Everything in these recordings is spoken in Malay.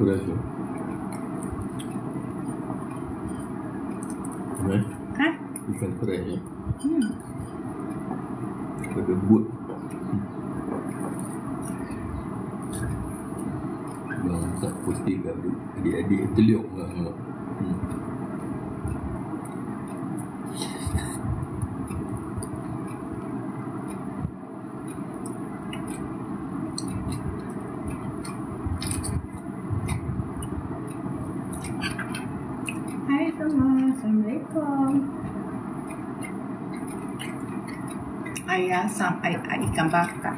fresh tu. Ha? Ikan fresh ni. Ada but. Masak putih kat adik-adik teliuk lah. Hai semua, Assalamualaikum. Ayah asam, ikan bakar.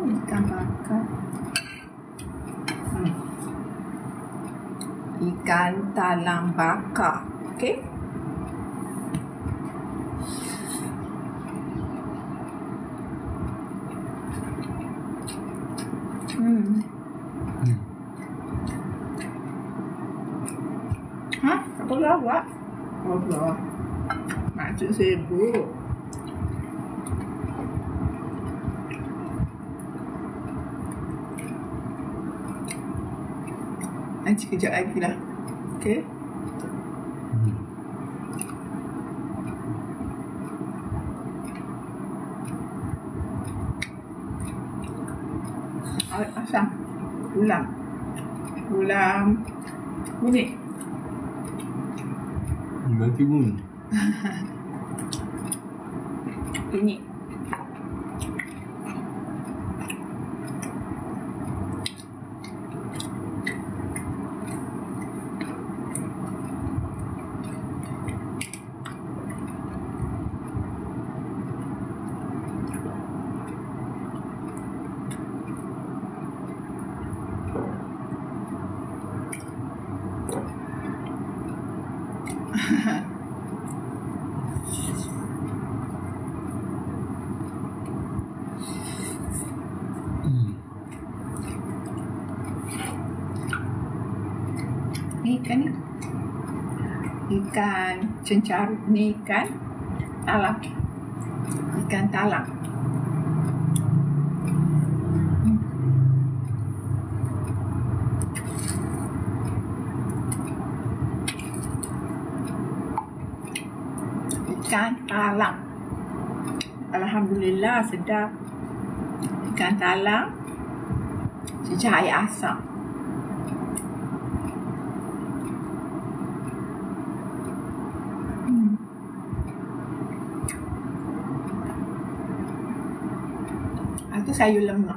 Ikan bakar. Ikan talam bakar. Okey. Hah? Apa lawak? Allah. Maksud sibuk. Nanti kejap lagi lah. Okey. Asam. Ulam kunyit. Nanti pun. Kunyit. Ni ikan ni. Ikan cencaru. Ni ikan talang. Ikan talang. Ikan talang. Alhamdulillah sedap. Ikan talang cecah air asam. Itu sayur lemak.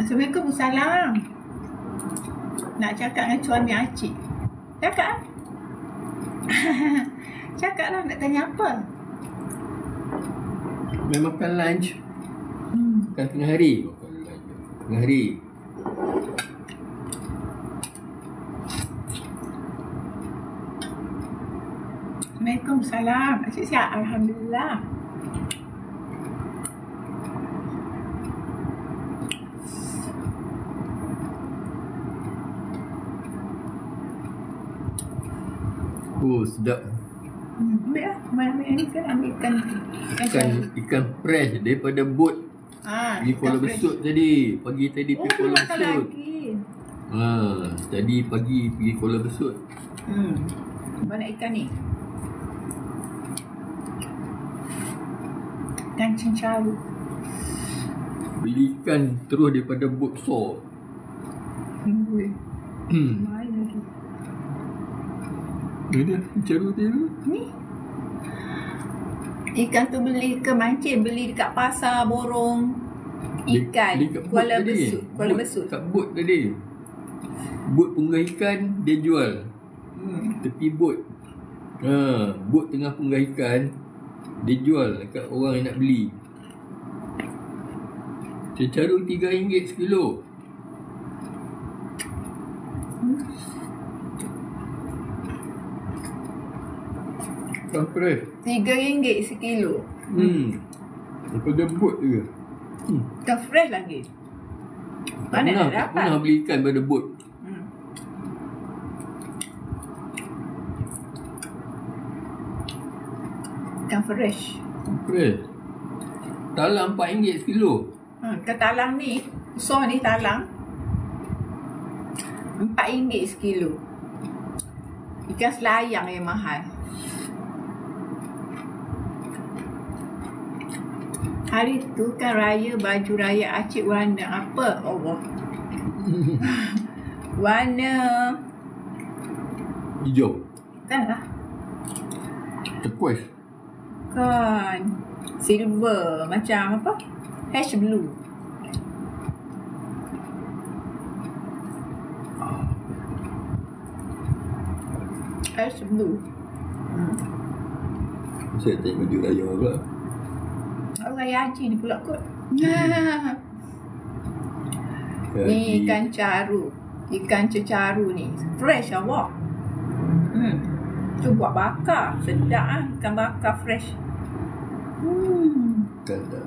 Assalamualaikum, salam. Nak cakap dengan suami Acik. Cakap. Cakaplah, nak tanya apa? Main makan lunch. Makan tengah hari. Makan lunch tengah hari. Waalaikumsalam. Asyik sihat? Alhamdulillah. Oh, sedap. Ambil lah. Ambil ni kan. Ambil Ikan fresh daripada bot. Pergi Kuala Besut tadi. Pagi tadi pergi Kuala Besut. Tadi pagi pergi Kuala Besut. Mana ikan ni? Ikan cencaru. Beli ikan terus daripada bot besar. Main lagi. Ni dia cencaru tu. Ni. Ikan tu beli ke mancing, beli dekat pasar borong ikan Kuala Besut. Kuala Besut. Kat bot tadi. Bot punggah ikan dia jual. Tepi bot. Bot tengah punggah ikan dia jual dekat orang yang nak beli. Cencaru RM3 sekilo. Sampai RM3 sekilo. Daripada bot je. Ikan fresh lagi. Mana nak Tak dapat? pernah beli ikan pada bot. Ikan fresh. Fresh. Talang RM4 sekilo. Ikan talang ni, besar ni talang, RM4 sekilo. Ikan selayang yang mahal. Hari tu kan raya, baju raya Acik warna apa? Allah. Warna Hijau. kan lah. Turquoise. Kan. Silver. Macam apa? Hash blue. Hash blue. Saya tengok baju raya pula. Raya Haji ni pula kot. Ni ikan caru. Ikan cecaru ni. Fresh awak. Tu buat bakar. Sedap ah. Ikan bakar fresh. Ikan tak.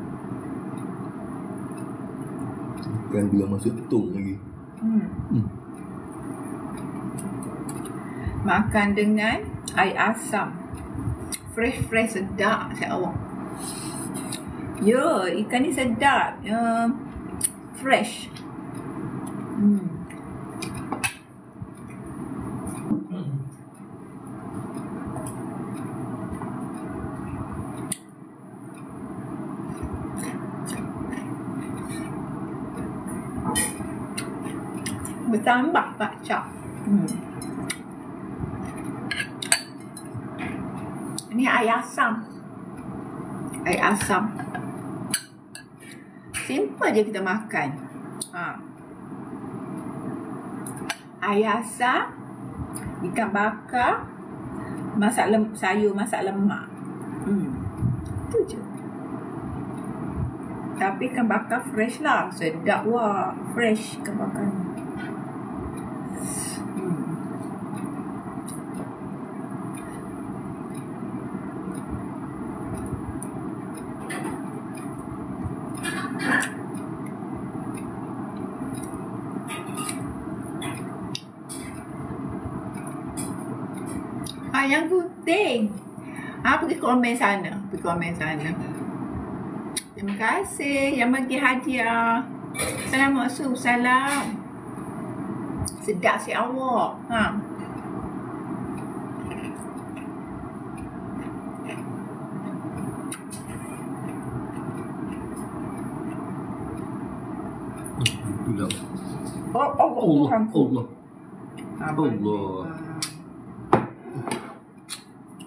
Ikan belum masuk tong lagi. Makan dengan air asam. Fresh sedap saya awak. Ya, ikan ni sedap. Fresh. Bertambah kacang. Ini air asam. Air asam. Simple je kita makan. Air asam, ikan bakar, sayur masak lemak. Itu je. Tapi ikan bakar fresh lah. Sedap wah. Fresh ikan bakar ni. Yang penting pergi komen sana. Terima kasih yang bagi hadiah. Assalamualaikum. Salam. Sedap si awak. Allah.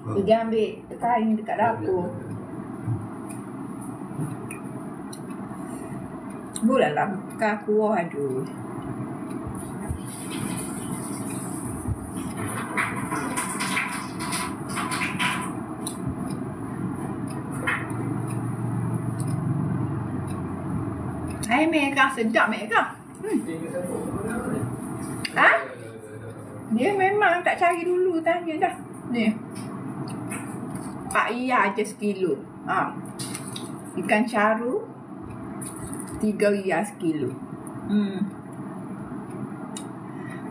Pergi ambil kain dekat dapur. Bulan lah buka kuah, aduh. Hai Mega, sedap Mega. Dia memang tak cari dulu, tanya dah. Ni. RM4 je sekilo. Ikan caru RM3 sekilo.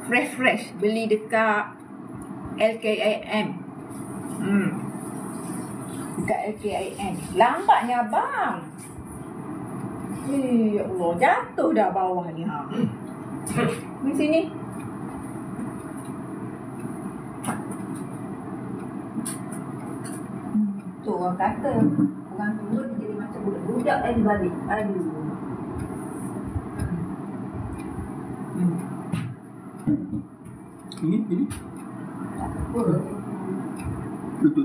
Fresh. Beli dekat LKAM. Dekat LKAM. Lambatnya abang. Ya Allah, jatuh dah bawah ni. Di sini. Tu orang kata orang tua dia jadi macam budak-budak balik. Aduh. Ini. Tak apa. Tu.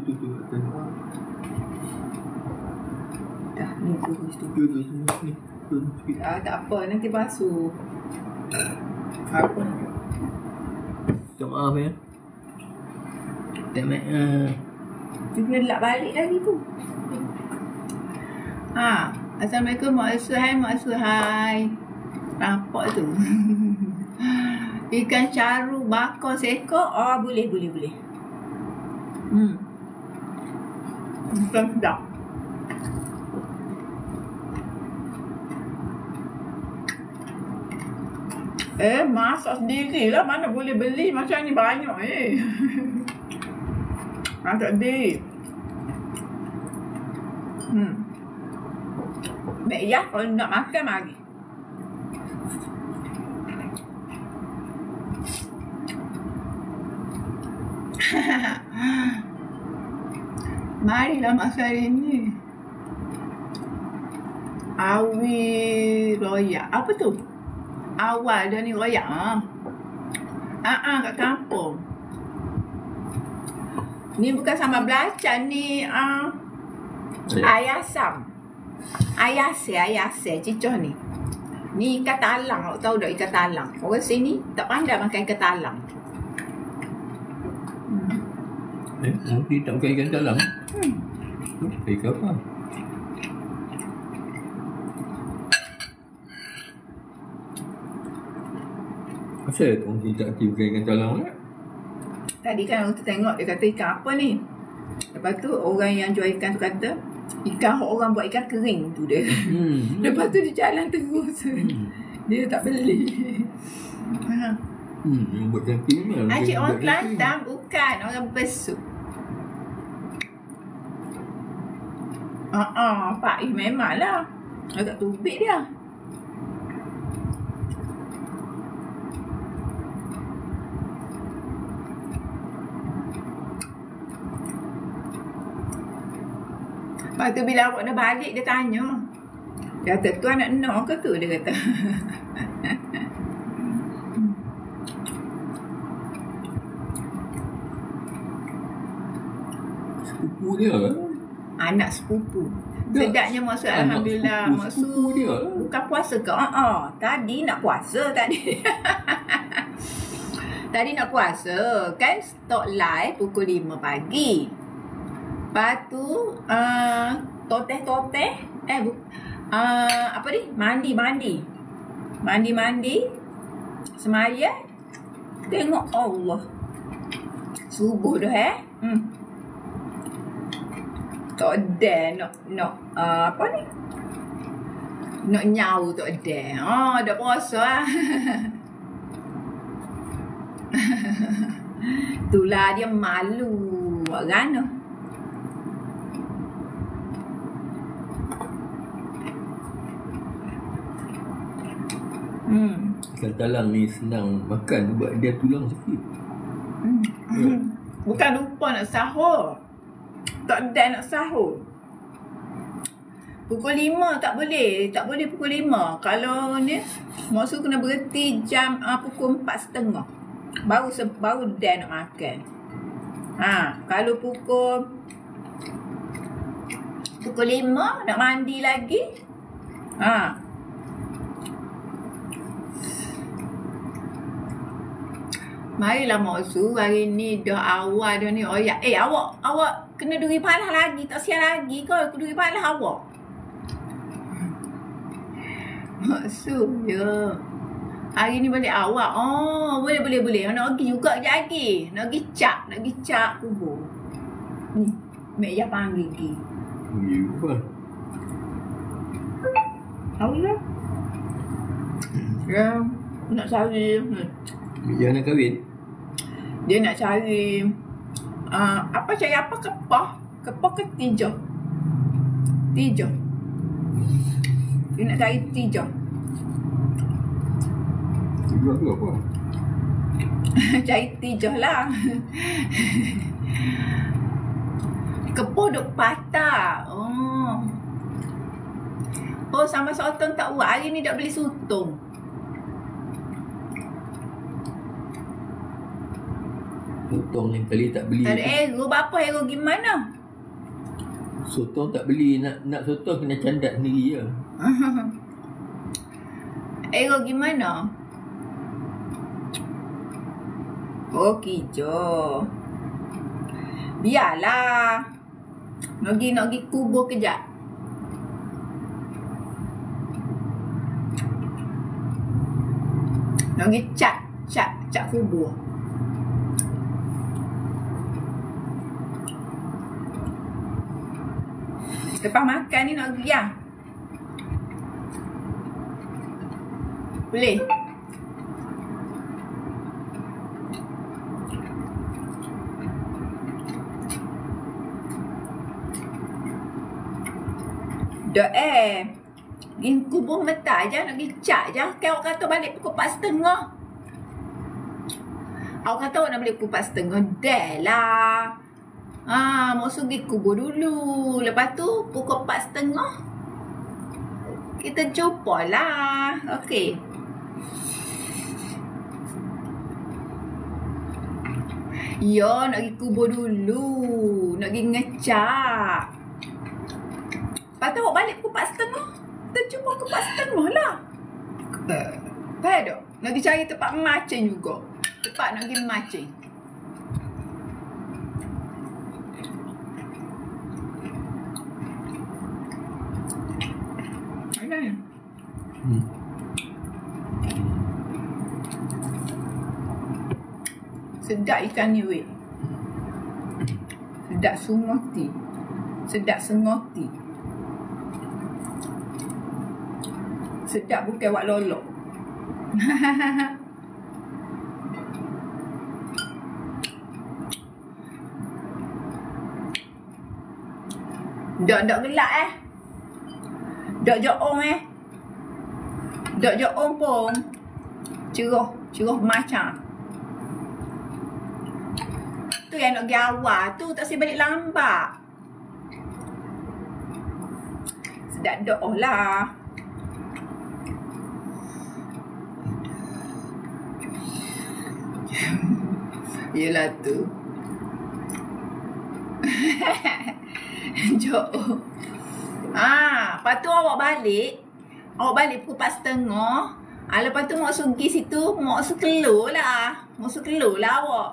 Dah, ni tu. Ni. Tak apa, nanti basuh. Apa? Minta maaf ya. Tak maaf. Dia kena lap balik lagi tu. Assalamualaikum Mak Suhai. Nampak tu. Ikan caru bakar seekor. Boleh. Bukan sedap. Masak sendirilah. Mana boleh beli macam ni banyak masak sendiri. Mek ya, kalau nak makan mari. Marilah masak hari ni. Awi royak. Apa tu? Awal dah ni royak. Kat kampung. Ni bukan sambal belacan ni. Ayasam. Ayase. Cicoh ni. Ni ikan talang. Awak tahu tak ikan talang? Orang sini tak pandai makan ikan talang. Mungkin tak makan ikan talang. Ikan apa? Kenapa orang tak makan ikan talang pula? Tadi kan orang tu tengok, dia kata ikan apa ni. Lepas tu orang yang jual ikan tu kata ikan orang buat ikan kering tu dia. Lepas tu dia jalan terus. Dia tak beli. Buat ikan kering lah. Acik orang Kelantan bukan orang Besut. Pak memanglah. Agak tubik dia. Lepas tu bila awak dah balik, dia tanya. Dia kata, tu anak Noh ke tu? Dia kata. Sepupu dia lah. Anak sepupu. Sedapnya maksud alhamdulillah. Maksud dia. Bukan puasa ke? Tadi nak puasa tadi. Tadi nak puasa. Kan start live pukul 5 pagi. Lepas tu toteh-toteh. Apa ni? Mandi. Semaya. Tengok Allah. Subuh dah tak ada nak apa ni? Nak nyau tak ada. Dah puasa lah. Itulah dia malu. Orang tu. Ikan talang ni senang makan sebab dia tulang sikit. Bukan lupa nak sahur. Tak ada nak sahur. Pukul 5 tak boleh. Tak boleh pukul 5. Kalau ni, maksud kena berhenti jam pukul 4.30. Baru dah nak makan. Kalau pukul 5 nak mandi lagi. Marilah maksud hari ni dah awal dah ni. Awak kena duri palah lagi. Tak siap lagi kau duri palah awak. Maksud je. Hari ni balik awak. Boleh. Nak pergi juga kejap lagi. Nak pergi cap kubur. Ni, Mek Yah panggil pergi. Apa? Tahu lah. Ya, nak cari. Mek Yah nak kahwin? Dia nak cari cari apa? Kepah ke tijah? Dia nak cari tijah. Tijah tu apa? Cari tijah lah. Kepah duk patah. Sambal sotong tak buat. Hari ni tak beli sotong. Sotong lain kali tak beli. Tak ada hero. Berapa hero gimana? Sotong tak beli. Nak sotong kena candat sendiri je. Hero gimana? Kijo. Biarlah. Nak pergi kubur kejap. Nak pergi cat kubur. Lepas makan ni nak pergi lah. Boleh? Dok pergi kubur metar je, nak pergi cat je. Kan awak kata balik pukul 4.30. Awak kata awak nak balik pukul 4.30. Dah lah. Mau pergi kubur dulu. Lepas tu pukul 4.30 kita jumpa lah. Okey. Ya, nak pergi kubur dulu. Nak pergi ngecat. Lepas tu awak balik pukul 4.30. Kita jumpa pukul 4.30 lah. Faham tak? Nak pergi cari tempat macing juga. Tempat nak pergi macing. Sedap ikan ni weh. Sedap sungoti. Sedap sengoti. Sedap bukan wak lolok. Dok gelak Dok joong Dok joong pun cerah macam. Tu yang nak pergi awal tu tak saya balik lambat. Sedap dok lah. Yelah tu. Jom. Lepas tu awak balik pukul 4.30. Lepas tu mak suruh pergi situ, mak suruh keluar lah. Mak suruh keluar lah awak.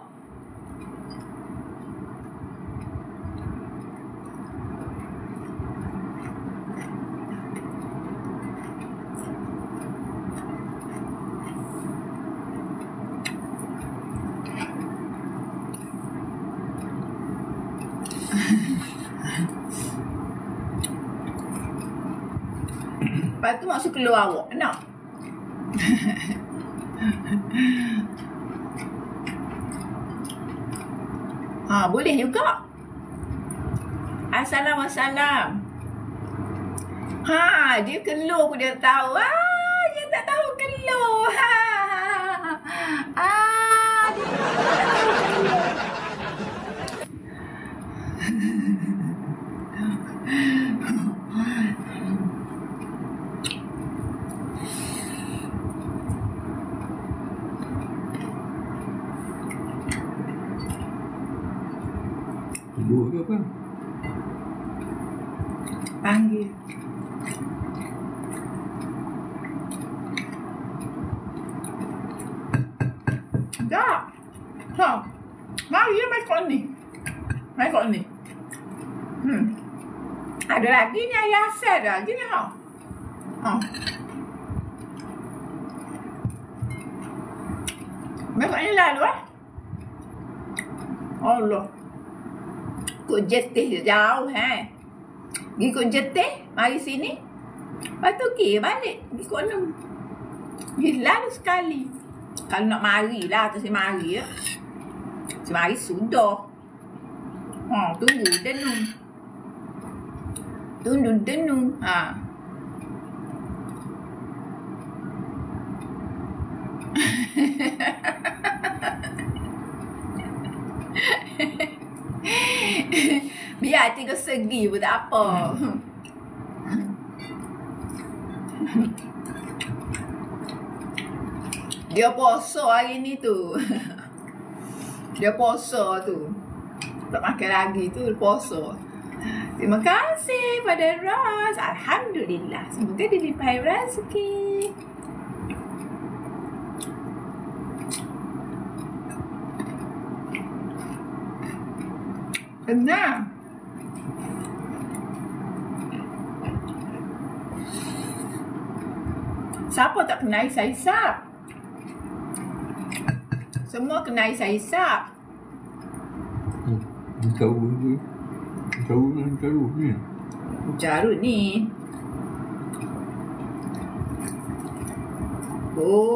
Lepas tu mak suruh keluar awak. Nak? Boleh juga. Assalamualaikum. Dia keluar pun dia tahu. Dia tak tahu keluar. Dia tak tahu keluar. Tidur ke apa? Panggil. Tak. Mari main kot ni. Main kot ni. Ada lagi ni ayah asal lagi ni Main kot ni lalu Allah. Kut jetih jauh pergi kut jetih, mari sini. Lepas tu pergi balik, pergi kut enam. Pergi lalu sekali. Kalau nak mari lah, tu saya mari Saya mari sudah. Tunggu denung. Tunggu denung. Biar 3 segi pun tak apa. Dia puasa hari ni tu. Dia puasa tu. Tak makan lagi tu, puasa. Terima kasih pada Ras. Alhamdulillah. Semoga dilimpahi rezeki. Benar. Siapa tak kenal saya hisap? Semua kenal saya hisap. Carut ni. Carut ni.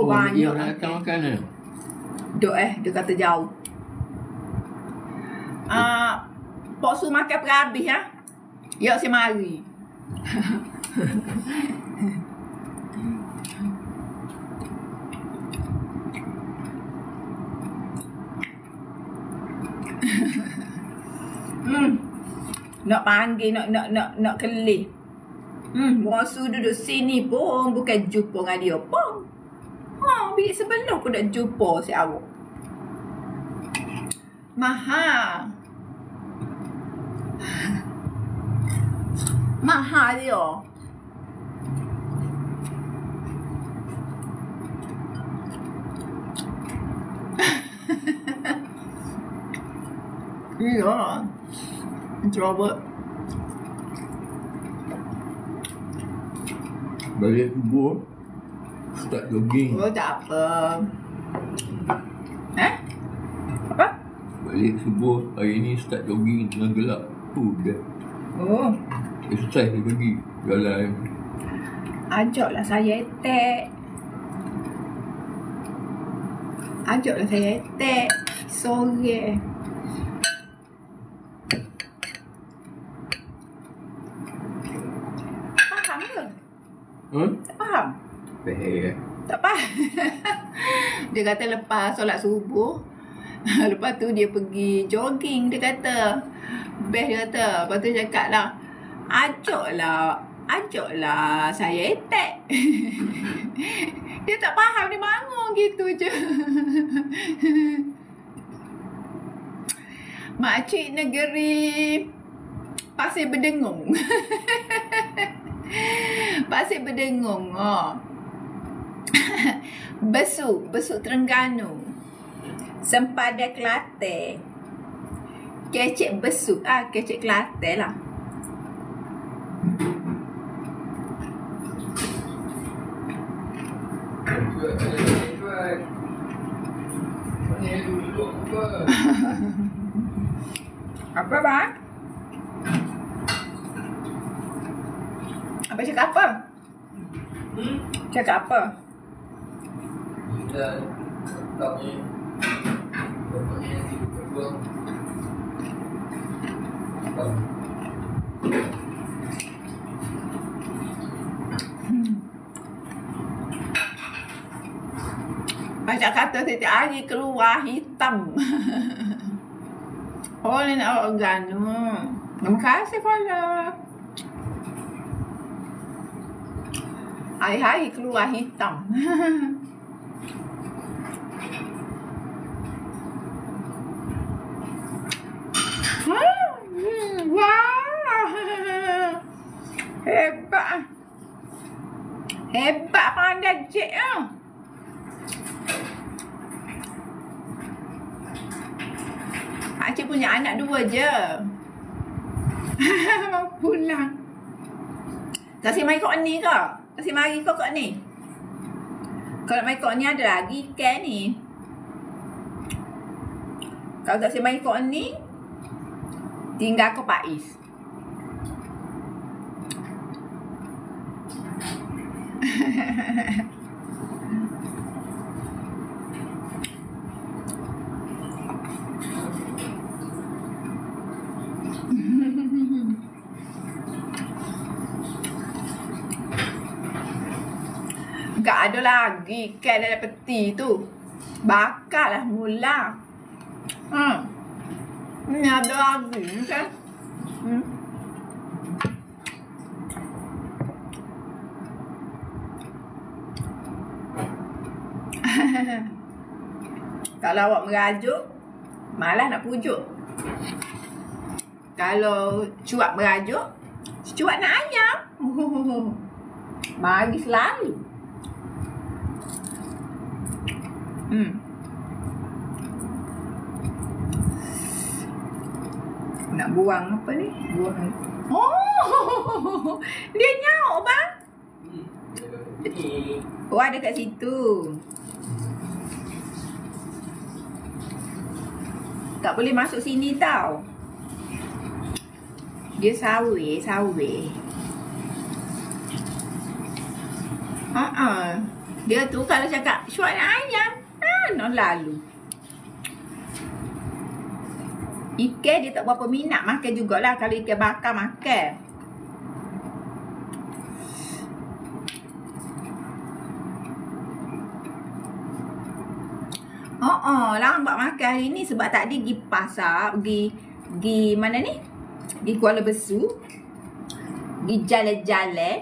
Banyak. Dia nak datang makan ni. Dok dia kata jauh. Pak Su makan perhabis ya. Ya saya mari. Nak panggil, nak kelih. Bosu duduk sini pun bukan jumpa dengan dia pun. Bilik sebelah pun nak jumpa si awak. Mahal. Mahal dia. Ya. Introvert. Balik subuh, start jogging. Oh, tak apa. Apa? Balik subuh, hari ni start jogging tengah gelap. Dah. Oh. Exercise dia pergi. Jalan. Ajaklah saya attack. Ajaklah saya attack. Sore. Faham ke? Tak faham? Tak faham. Dia kata lepas solat subuh, lepas tu dia pergi jogging, dia kata. Best dia kata. Lepas tu cakap lah, ajaklah saya attack. Dia tak faham, dia bangun gitu je. Makcik negeri Pasir Berdengung. Pasir Berdengung. Besuk Terengganu. Sempadan Kelantan. Kecek besuk. Kecek Kelantan lah. Apa bang? Abang cakap apa? Cakap apa? Macam kata setiap hari keluar hitam. Oh, ni nak organo. Terima kasih, Fala. Hari-hari keluar hitam. Wah. Hebat. Hebat pandai cik. Pakcik punya anak 2 je. Pulang. Kasih mai kau ni ke? Kasih mari kau kat ni. Kalau mai kau ni ada lagi ikan ni. Kalau tak mai kau ni, tinggal kau Pais. Tak ada lagi ikan dalam peti tu. Bakarlah mula. Ni ada lagi kan? Kalau awak merajuk, malah nak pujuk. Kalau cuak merajuk, cuak nak ayam. Bagi selalu. Nak buang apa ni? Buang. Oh, dia nyauk bang. Oh, ada kat situ. Tak boleh masuk sini tau. Dia sawe. Dia tu kalau cakap syuat ayam, no lalu. Ikan dia tak berapa minat makan jugalah. Kalau ikan bakar makan. lambat makan hari ni sebab tadi pergi pasar, pergi mana ni? Pergi Kuala Besu. Pergi jalan-jalan.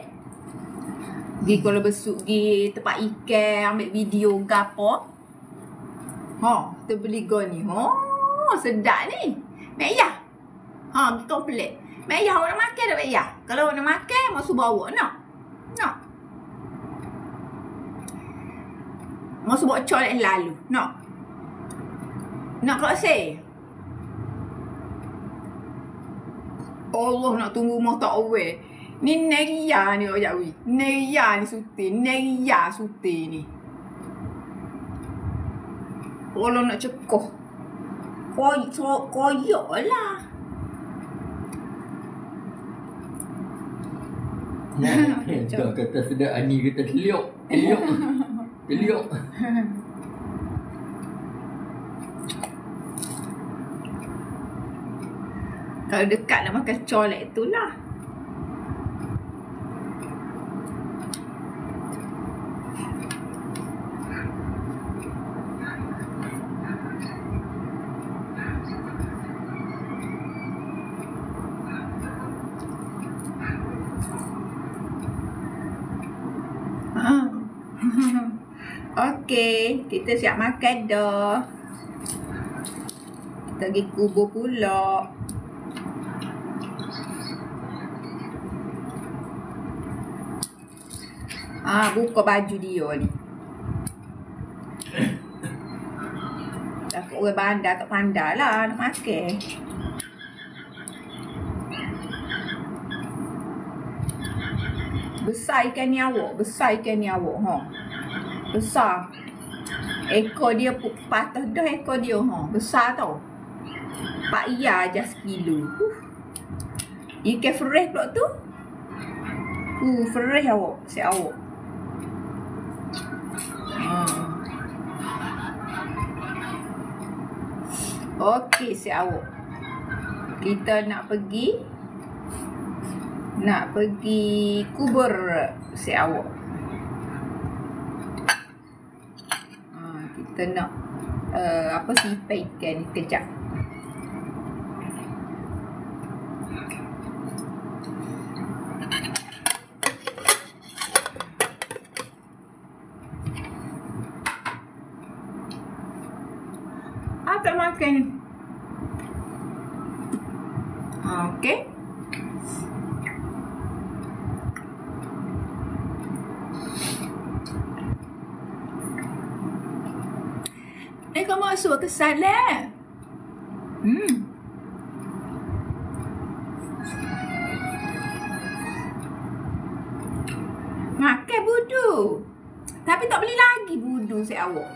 Pergi Kuala Besu, pergi tempat ikan, ambil video gapo. Kita beli ni. Sedap ni. Mek Yah. Pergi komplek. Mek Yah, awak nak makan tak Mek Yah? Kalau awak nak makan, masuk bawa nak. Masuk bawa colek lalu. Nak tak say? Allah nak tunggu rumah tak awal. Ni Neria ni awak jawi. Neria ni suti ni. Allah nak cekoh. Koyok lah. Kau kata sedap, Ani kata teliok. Kalau dekat nak makan colek tu lah. Okey, kita siap makan dah. Kita pergi kubur pula. Buka baju dia ni. Takut orang bandar tak pandai lah nak makan. Besar ikan ni awak. Besar. Ekor dia patah dah ekor dia. Besar tau. Pak Iya aja sekilo. Ikan fresh pula tu. Fresh awak. Si awak. Okey, si awak. Kita nak pergi kubur si awak. Kita nak sipai ikan ni kejap. Tak makan. Okey. Kau masuk ke sana? Makan budu. Tapi tak beli lagi budu si awak.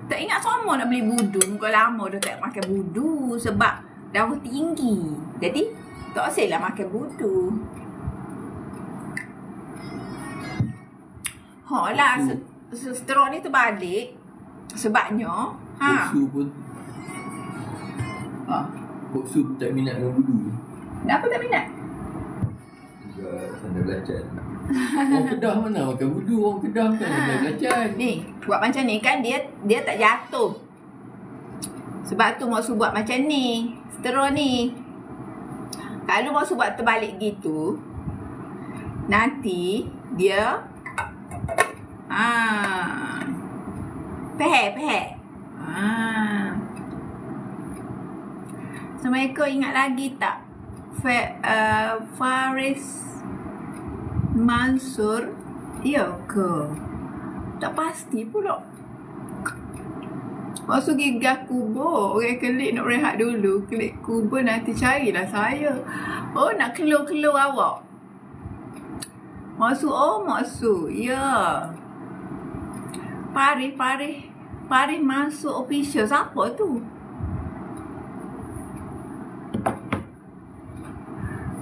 Tak ingat semua nak beli budu. Muka lama dah tak makan budu sebab darah tinggi. Jadi tak asyik lah makan budu. Seteruk ni terbalik. Sebabnya Kok Su tak minat dengan budu. Kenapa tak minat? Sandal belacan. Orang Kedah mana makan budu. Orang Kedah kan sandal belacan. Ni buat macam ni kan dia tak jatuh. Sebab tu Mak Su buat macam ni. Seterus ni. Kalau Mak Su buat terbalik gitu, nanti dia Peh. Assalamualaikum, ingat lagi tak? Faris Mansur. Ya ke? Tak pasti pula. Masuk gigah kubur. Orang kelik nak rehat dulu. Kelik kubur nanti carilah saya. Nak keluar awak. Masuk. Ya. Paris masuk official. Siapa tu?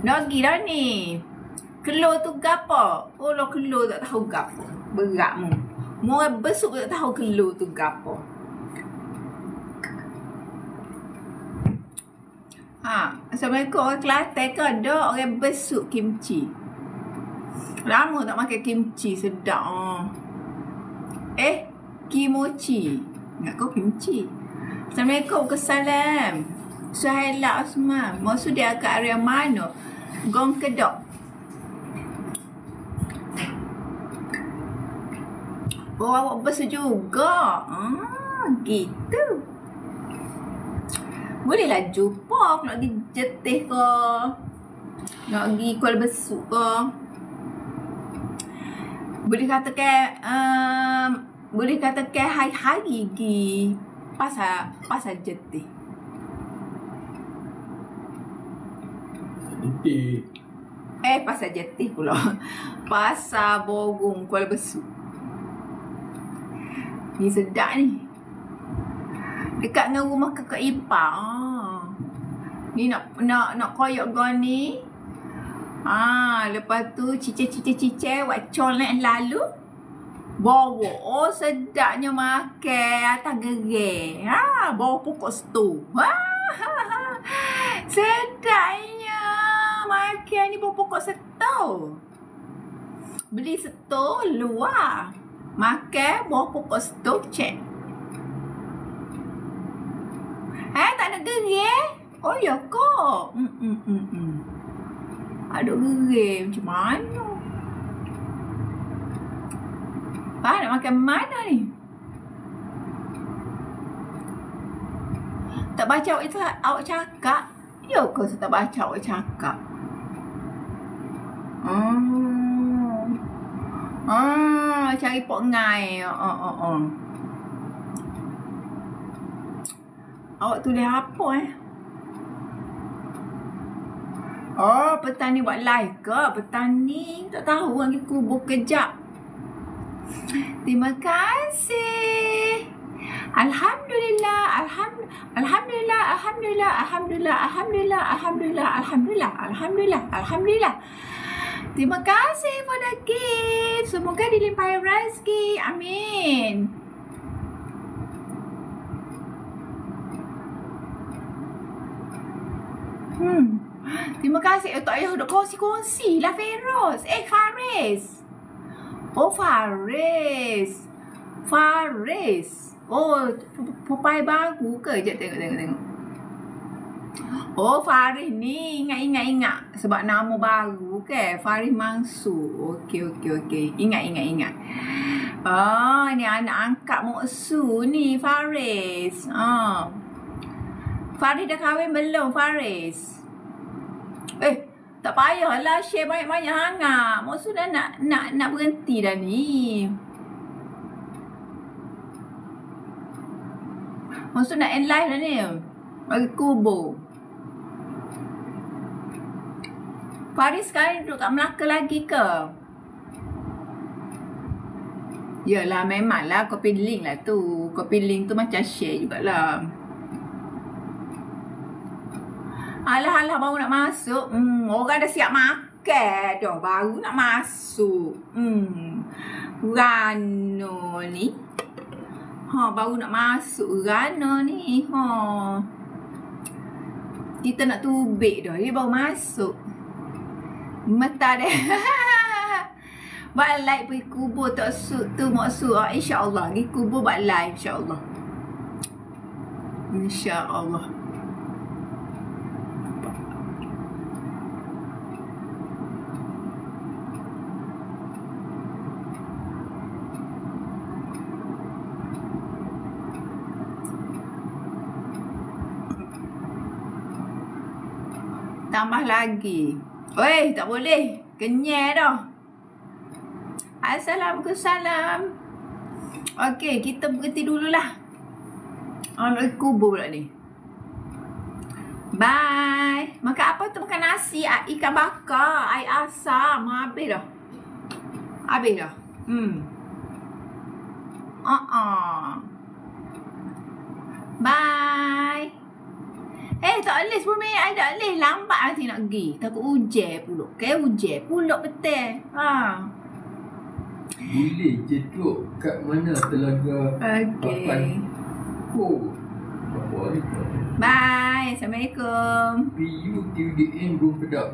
Nagi dah ni. Keluar tu gapo? Kalau keluar tak tahu gapo. Beratmu. Orang besuk tak tahu keluar tu gapo. Assalamualaikum. Orang Kelantan ke ada orang besuk kimchi. Lama tak makan kimchi, sedap. Kimochi. Nak kau kunci. Assalamualaikum. Kesalam. Suhaila Osman. Maksud dia ke area mana? Gong Kedok. Oh, awak bers juga. Gitu. Bolehlah jumpa. Nak pergi Jetih ke? Nak pergi Kuala Besut ke? Boleh katakan hari-hari pergi pasar Jetih. Pasar Jetih pula. Pasar Borong Kuala Besut. Ni sedap ni. Dekat dengan rumah kakak ipar. Ni nak koyok gong ni. Lepas tu cicir wacol naik lalu. Bawa. Oh, sedapnya makan atas gerai. Bawa pokok satu. Sedapnya makan ni bawa pokok satu. Beli satu luar. Makan bawa pokok satu cek. Tak ada gerai? Oh ya kok. Ada gerai macam mana? Nak makan mana ni? Tak baca awak cakap? Ya ke saya tak baca awak cakap? Cari pok ngai. Awak tulis apa petani buat live ke? Petani tak tahu lagi kubur kejap. Terima kasih. Alhamdulillah. Terima kasih for the gift. Semoga dilimpahi rezeki. Amin. Terima kasih. Tak payah duk kongsi-kongsi lah Feroz. Faris. Faris. Popai baru ke? Sekejap tengok. Faris ni ingat. Sebab nama baru ke? Faris Mansur. Okey. Ingat. Ni anak angkat Moksu ni Faris. Faris dah kahwin belum Faris? Tak payahlah share banyak-banyak hangat. Maksud dah nak berhenti dah ni. Maksud nak end live dah ni. Bagi kubur. Faris sekarang duduk kat Melaka lagi ke? Yalah memanglah copy link lah tu. Copy link tu macam share jugalah. Alah baru nak masuk. Orang dah siap makan dah. Baru nak masuk. Rano ni. Baru nak masuk Rano ni. Kita nak tubik dah. Dia baru masuk. Mata dia. Buat live pergi kubur tak sud tu maksud. InsyaAllah. Pergi kubur buat live insyaAllah. InsyaAllah. Tambah lagi. Tak boleh. Kenyal dah. Assalamualaikum. Okey, kita berhenti dululah. Nak kubur pula ni. Bye. Makan apa tu? Makan nasi, ikan bakar, air asam. Habis dah. Bye. Tak boleh 10 minit. I tak boleh. Lambat nanti nak pergi. Takut hujan pulak. Hujan pulak betul. Boleh cedok kat mana telaga Okey. Apa? Bye. Assalamualaikum. PUTDN Gong Kedak.